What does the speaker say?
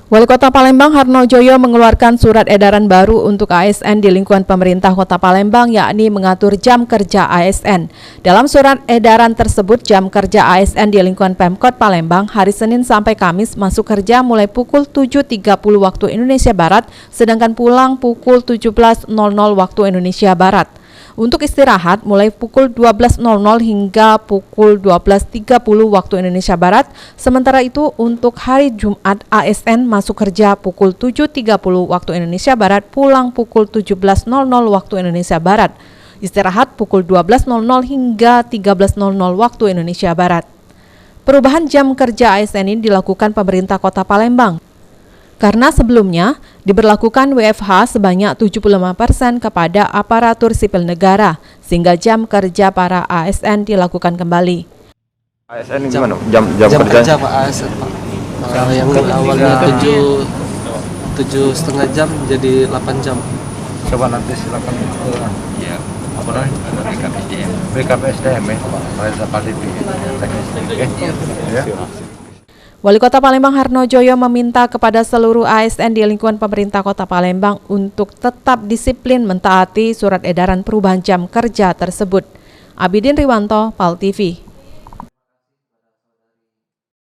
Wali Kota Palembang Harno Joyo mengeluarkan surat edaran baru untuk ASN di lingkungan pemerintah Kota Palembang, yakni mengatur jam kerja ASN. Dalam surat edaran tersebut, jam kerja ASN di lingkungan Pemkot Palembang hari Senin sampai Kamis masuk kerja mulai pukul 7.30 waktu Indonesia Barat, sedangkan pulang pukul 17.00 waktu Indonesia Barat. Untuk istirahat mulai pukul 12.00 hingga pukul 12.30 waktu Indonesia Barat. Sementara itu untuk hari Jumat ASN masuk kerja pukul 7.30 waktu Indonesia Barat, pulang pukul 17.00 waktu Indonesia Barat. Istirahat pukul 12.00 hingga 13.00 waktu Indonesia Barat. Perubahan jam kerja ASN ini dilakukan pemerintah Kota Palembang karena sebelumnya diberlakukan WFH sebanyak 75% kepada aparatur sipil negara, sehingga jam kerja para ASN dilakukan kembali. ASN gimana? Jam kerja Pak ASN, Pak. Yang awalnya 7,5 jam jadi 8 jam. Coba nanti silakan Ya, apa namanya? BKPSDM ya, ya. Wali Kota Palembang Harno Joyo meminta kepada seluruh ASN di lingkungan pemerintah Kota Palembang untuk tetap disiplin mentaati surat edaran perubahan jam kerja tersebut. Abidin Riwanto, PAL TV.